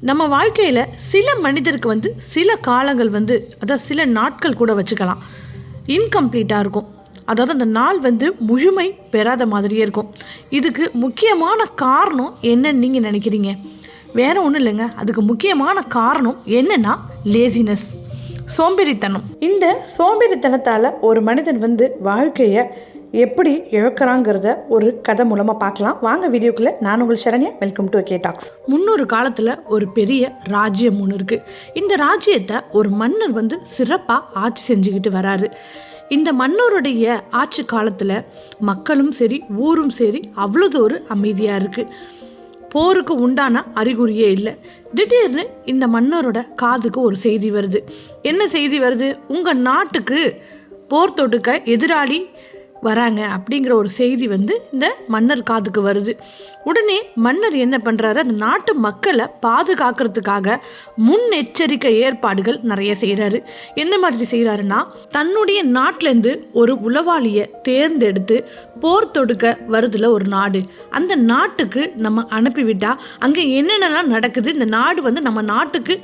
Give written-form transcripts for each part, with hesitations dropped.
நம்ம வாழ்க்கையில் சில மனிதருக்கு சில காலங்கள் அதாவது சில நாட்கள் கூட வச்சுக்கலாம் இன்கம்ப்ளீட்டாக இருக்கும். அதாவது அந்த நாள் முழுமை பெறாத மாதிரியே இருக்கும். இதுக்கு முக்கியமான காரணம் என்னன்னு நீங்கள் நினைக்கிறீங்க? வேறு ஒன்றும் இல்லைங்க. அதுக்கு முக்கியமான காரணம் என்னென்னா லேசினஸ், சோம்பேறித்தனம். இந்த சோம்பேறித்தனத்தால் ஒரு மனிதன் வாழ்க்கையை எப்படி இழக்கிறாங்கிறத ஒரு கதை மூலமாக பார்க்கலாம். வாங்க வீடியோக்குள்ளே. நான் உங்கள் Saranya. Welcome to K talks. முன்னொரு காலத்தில் ஒரு பெரிய ராஜ்யம் ஒன்று இருக்குது. இந்த ராஜ்யத்தை ஒரு மன்னர் சிறப்பாக ஆட்சி செஞ்சுக்கிட்டு வராரு. இந்த மன்னருடைய ஆட்சி காலத்தில் மக்களும் சரி ஊரும் சரி அவ்வளோது ஒரு அமைதியாக இருக்குது. போருக்கு உண்டான அறிகுறியே இல்லை. திடீர்னு இந்த மன்னரோட காதுக்கு ஒரு செய்தி வருது. என்ன செய்தி வருது? உங்கள் நாட்டுக்கு போர் தொடுக்க எதிராளி வராங்க அப்படிங்கிற ஒரு செய்தி இந்த மன்னர் காதுக்கு வருது. உடனே மன்னர் என்ன பண்ணுறாரு? அந்த நாட்டு மக்களை பாதுகாக்கிறதுக்காக முன்னெச்சரிக்கை ஏற்பாடுகள் நிறைய செய்கிறாரு. என்ன மாதிரி செய்கிறாருன்னா, தன்னுடைய நாட்டிலேருந்து ஒரு உளவாளியை தேர்ந்தெடுத்து போர் தொடுக்க வருதுல ஒரு நாடு, அந்த நாட்டுக்கு நம்ம அனுப்பிவிட்டால் அங்கே என்னென்னலாம் நடக்குது, இந்த நாடு நம்ம நாட்டுக்கு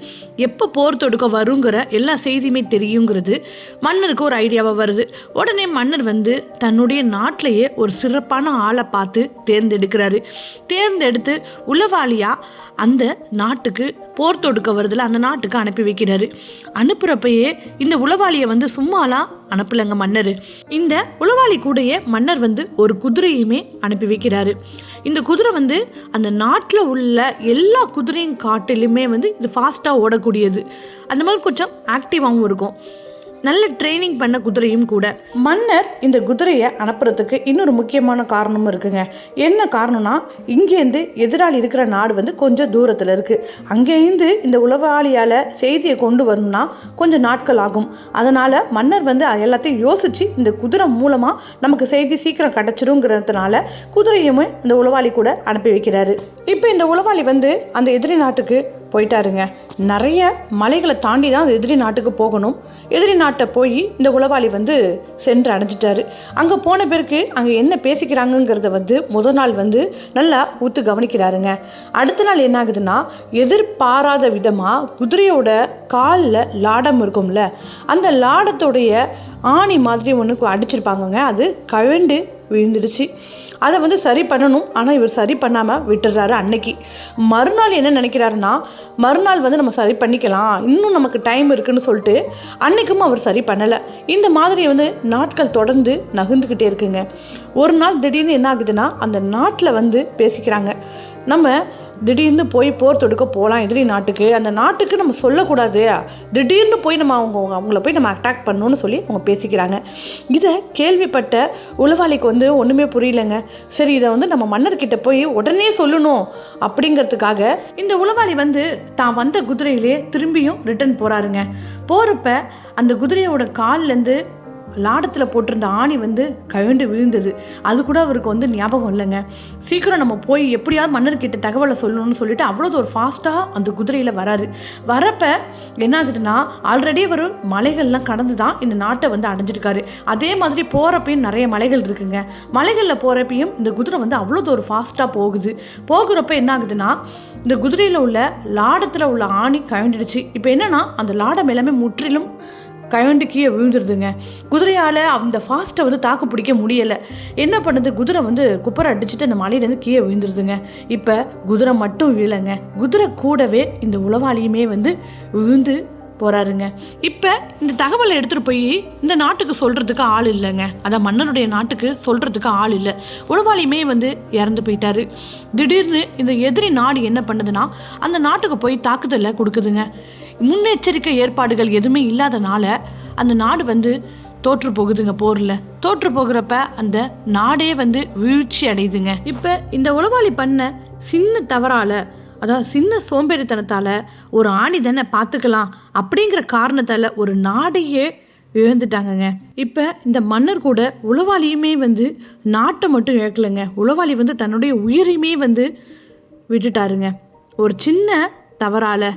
எப்போ போர் தொடுக்க வருங்கிற எல்லா செய்தியுமே தெரியுங்கிறது மன்னருக்கு ஒரு ஐடியாவாக வருது. உடனே மன்னர் தன்னுடைய நாட்டிலேயே ஒரு சிறப்பான ஆளை பார்த்து தேர்ந்தெடுக்கிறாரு. தேர்ந்தெடுத்து உளவாளியாக அந்த நாட்டுக்கு போர் தொடுக்க வருதுல அந்த நாட்டுக்கு அனுப்பி வைக்கிறாரு. அனுப்புகிறப்பயே இந்த உளவாளியை சும்மாலாம் அனுப்பலைங்க மன்னர். இந்த உளவாளி கூடயே மன்னர் ஒரு குதிரையுமே அனுப்பி வைக்கிறாரு. இந்த குதிரை அந்த நாட்டில் உள்ள எல்லா குதிரையும் காட்டிலுமே இது ஃபாஸ்ட்டாக ஓடக்கூடியது. அந்த மாதிரி கொஞ்சம் ஆக்டிவாகவும் இருக்கும். நல்ல ட்ரைனிங் பண்ண குதிரையும் கூட. மன்னர் இந்த குதிரையை அனுப்புறதுக்கு இன்னொரு முக்கியமான காரணமும் இருக்குங்க. என்ன காரணம்னா, இங்கேருந்து எதிராளி இருக்கிற நாடு கொஞ்சம் தூரத்தில் இருக்குது. அங்கேருந்து இந்த உளவாளியால் செய்தியை கொண்டு வரணும்னா கொஞ்சம் நாட்கள் ஆகும். அதனால் மன்னர் எல்லாத்தையும் யோசித்து இந்த குதிரை மூலமாக நமக்கு செய்தி சீக்கிரம் கிடச்சிருங்கிறதுனால குதிரையுமே இந்த உளவாளி கூட அனுப்பி வைக்கிறாரு. இப்போ இந்த உளவாளி அந்த எதிரி நாட்டுக்கு போயிட்டாருங்க. நிறைய மலைகளை தாண்டி தான் அந்த எதிரி நாட்டுக்கு போகணும். எதிரி நாட்டை போய் இந்த உளவாளி சென்று அடைஞ்சிட்டாரு. அங்கே போன பிறகு அங்கே என்ன பேசிக்கிறாங்கங்கிறத முதல் நாள் நல்லா ஊத்து கவனிக்கிறாருங்க. அடுத்த நாள் என்ன ஆகுதுன்னா, எதிர்பாராத விதமாக குதிரையோட காலில் லாடம் இருக்கும்ல, அந்த லாடத்துடைய ஆணி மாதிரி ஒன்று அடிச்சிருப்பாங்கங்க. அது கழண்டு விழுந்துடுச்சு. அதை சரி பண்ணணும். ஆனால் இவர் சரி பண்ணாமல் விட்டுடுறாரு. அன்னைக்கு மறுநாள் என்ன நினைக்கிறாருன்னா, மறுநாள் நம்ம சரி பண்ணிக்கலாம், இன்னும் நமக்கு டைம் இருக்குன்னு சொல்லிட்டு அன்னைக்கும் அவர் சரி பண்ணலை. இந்த மாதிரி நாட்கள் தொடர்ந்து நகர்ந்துக்கிட்டே இருக்குங்க. ஒரு நாள் திடீர்னு என்ன ஆகுதுன்னா, அந்த நாட்டில் பேசிக்கிறாங்க, நம்ம திடீர்னு போய் போர் தொடுக்க போகலாம் எதிரி நாட்டுக்கு, அந்த நாட்டுக்கு நம்ம சொல்லக்கூடாது, திடீர்னு போய் நம்ம அவங்கள போய் நம்ம அட்டாக் பண்ணணும்னு சொல்லி அவங்க பேசிக்கிறாங்க. இதை கேள்விப்பட்ட உளவாளிக்கு ஒன்றுமே புரியலைங்க. சரி, இதை நம்ம மன்னர்கிட்ட போய் உடனே சொல்லணும் அப்படிங்கிறதுக்காக இந்த உளவாளி தான் வந்த குதிரையிலே திரும்பியும் ரிட்டர்ன் போகிறாருங்க. போகிறப்ப அந்த குதிரையோட கால்லேருந்து லாடத்தில் போட்டிருந்த ஆணி கழண்டு விழுந்தது. அது கூட அவருக்கு ஞாபகம் இல்லைங்க. சீக்கிரம் நம்ம போய் எப்படியாவது மன்னர்கிட்ட தகவலை சொல்லணும்னு சொல்லிட்டு அவ்வளோ ஒரு ஃபாஸ்ட்டாக அந்த குதிரையில் வராரு. வரப்போ என்ன ஆகுதுன்னா, ஆல்ரெடி அவர் மலைகள்லாம் கடந்து தான் இந்த நாட்டை அடைஞ்சிருக்காரு. அதே மாதிரி போகிறப்பையும் நிறைய மலைகள் இருக்குங்க. மலைகளில் போகிறப்பையும் இந்த குதிரை அவ்வளோ ஒரு ஃபாஸ்ட்டாக போகுது. போகிறப்ப என்ன ஆகுதுன்னா, இந்த குதிரையில் உள்ள லாடத்தில் உள்ள ஆணி கழண்டுடுச்சு. இப்போ என்னென்னா, அந்த லாடம் எல்லாமே முற்றிலும் கழண்டு கீழே விழுந்துருதுங்க. குதிரையால் அந்த ஃபாஸ்ட்டை தாக்கு பிடிக்க முடியலை. என்ன பண்ணுது, குதிரை குப்பரை அடிச்சுட்டு அந்த மலையிலேருந்து கீழே விழுந்துருதுங்க. இப்போ குதிரை மட்டும் விழலைங்க, குதிரை கூடவே இந்த உளவாளியுமே விழுந்து போகிறாருங்க. இப்போ இந்த தகவலை எடுத்துகிட்டு போய் இந்த நாட்டுக்கு சொல்கிறதுக்கு ஆள் இல்லைங்க. அதான் மன்னருடைய நாட்டுக்கு சொல்கிறதுக்கு ஆள் இல்லை. உளவாளியுமே இறந்து போயிட்டாரு. திடீர்னு இந்த எதிரி நாடு என்ன பண்ணுதுன்னா, அந்த நாட்டுக்கு போய் தாக்குதலை கொடுக்குதுங்க. முன்னெச்சரிக்கை ஏற்பாடுகள் எதுவுமே இல்லாதனால அந்த நாடு தோற்று போகுதுங்க. போரில் தோற்று போகிறப்ப அந்த நாடே வீழ்ச்சி அடையுதுங்க. இப்போ இந்த உளவாளி பண்ண சின்ன தவறால், அதாவது சின்ன சோம்பேறித்தனத்தால், ஒரு ஆணி தானே பார்த்துக்கலாம் அப்படிங்கிற காரணத்தால் ஒரு நாடையே இழந்துட்டாங்கங்க. இப்போ இந்த மன்னர் கூட உளவாளியுமே நாட்டை மட்டும் இழக்கலைங்க, உளவாளி தன்னுடைய உயிரையுமே விட்டுட்டாருங்க. ஒரு சின்ன தவறால்.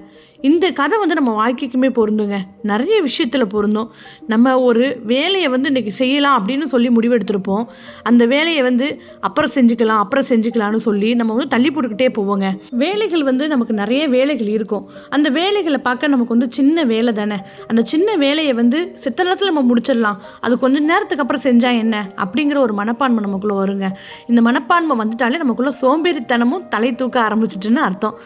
இந்த கதை வந்து நம்ம வாழ்க்கைக்குமே பொருந்துங்க. நிறைய விஷயத்தில் பொருந்தும். நம்ம ஒரு வேலையை வந்து இன்றைக்கி செய்யலாம் அப்படின்னு சொல்லி முடிவெடுத்திருப்போம். அந்த வேலையை வந்து அப்புறம் செஞ்சுக்கலாம்னு சொல்லி நம்ம வந்து தள்ளி போட்டுக்கிட்டே போவோங்க. வேலைகள் வந்து நமக்கு நிறைய வேலைகள் இருக்கும். அந்த வேலைகளை பார்க்க நமக்கு வந்து சின்ன வேலை தானே, அந்த சின்ன வேலையை வந்து சித்த நேரத்தில் நம்ம முடிச்சிடலாம், அது கொஞ்சம் நேரத்துக்கு அப்புறம் செஞ்சால் என்ன அப்படிங்கிற ஒரு மனப்பான்மை நமக்குள்ளே வருங்க. இந்த மனப்பான்மை வந்துட்டாலே நமக்குள்ளே சோம்பேறித்தனமும் தலை தூக்க ஆரம்பிச்சிட்டுன்னு அர்த்தம்.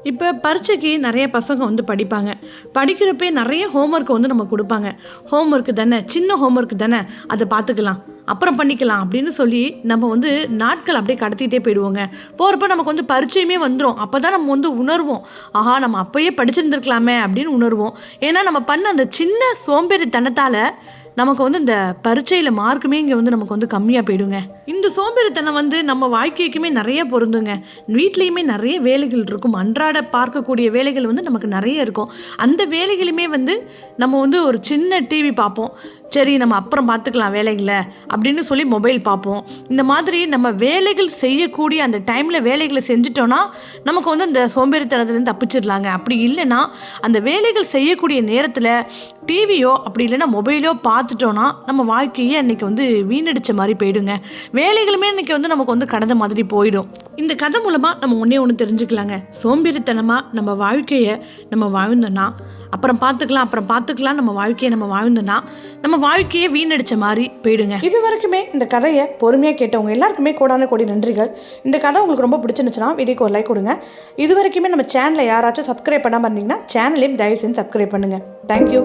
இப்போ பரீட்சைக்கு நிறைய பசங்க வந்து படிப்பாங்க. படிக்கிறப்பே நிறைய ஹோம்ஒர்க்கை வந்து நம்ம கொடுப்பாங்க. ஹோம்ஒர்க்கு தானே, சின்ன ஹோம்ஒர்க்கு தானே, அதை பார்த்துக்கலாம், அப்புறம் பண்ணிக்கலாம் அப்படின்னு சொல்லி நம்ம வந்து நாட்கள் அப்படியே கடத்திகிட்டே போயிடுவோங்க. போகிறப்ப நமக்கு வந்து பரீட்சையுமே வந்துடும். அப்போ தான் நம்ம வந்து உணர்வோம், ஆஹா நம்ம அப்போயே படிச்சிருந்துருக்கலாமே அப்படின்னு உணர்வோம். ஏன்னா நம்ம பண்ண அந்த சின்ன சோம்பேறித்தனத்தால் நமக்கு வந்து இந்த பரீட்சையில் மார்க்குமே இங்கே வந்து நமக்கு வந்து கம்மியாக போயிடுங்க. இந்த சோம்பேறித்தனம் வந்து நம்ம வாழ்க்கைக்குமே நிறைய பொருந்துங்க. வீட்லேயுமே நிறைய வேலைகள் இருக்கும். அன்றாட பார்க்கக்கூடிய வேலைகள் வந்து நமக்கு நிறைய இருக்கும். அந்த வேலைகளுமே வந்து நம்ம வந்து ஒரு சின்ன டிவி பார்ப்போம், சரி நம்ம அப்புறம் பார்த்துக்கலாம் வேலைகளை அப்படின்னு சொல்லி மொபைல் பார்ப்போம். இந்த மாதிரி நம்ம வேலைகள் செய்யக்கூடிய அந்த டைமில் வேலைகளை செஞ்சிட்டோன்னா நமக்கு வந்து அந்த சோம்பேறித்தனத்துலேருந்து தப்பிச்சிடலாங்க. அப்படி இல்லைன்னா அந்த வேலைகள் செய்யக்கூடிய நேரத்தில் டிவியோ அப்படி இல்லைன்னா மொபைலோ பார்த்துட்டோன்னா நம்ம வாழ்க்கையே அன்றைக்கி வந்து வீணடித்த மாதிரி போயிடுங்க. வேலைகளுமே இன்றைக்கி வந்து நமக்கு வந்து கடந்த மாதிரி போயிடும். இந்த கதை மூலமாக நம்ம ஒன்று தெரிஞ்சுக்கலாங்க. சோம்பேறித்தனமாக நம்ம வாழ்க்கையை நம்ம வாழ்ந்தோன்னா அப்புறம் பார்த்துக்கலாம் நம்ம வாழ்க்கையை நம்ம வாழ்ந்தோன்னா நம்ம வாழ்க்கையை வீணடித்த மாதிரி போயிடுங்க. இது வரைக்குமே இந்த கதையை பொறுமையாக கேட்டவங்க எல்லாருக்குமே கோடான நன்றிகள். இந்த கதை உங்களுக்கு ரொம்ப பிடிச்சிருந்துச்சுன்னா வீடியோக்கு ஒரு லைக் கொடுங்க. இது வரைக்குமே நம்ம சேனலை யாராச்சும் சப்ஸ்கிரைப் பண்ணாமல் இருந்தீங்கன்னா சேனலையும் தயவு செஞ்சு சப்ஸ்கிரைப் பண்ணுங்கள். தேங்க்யூ.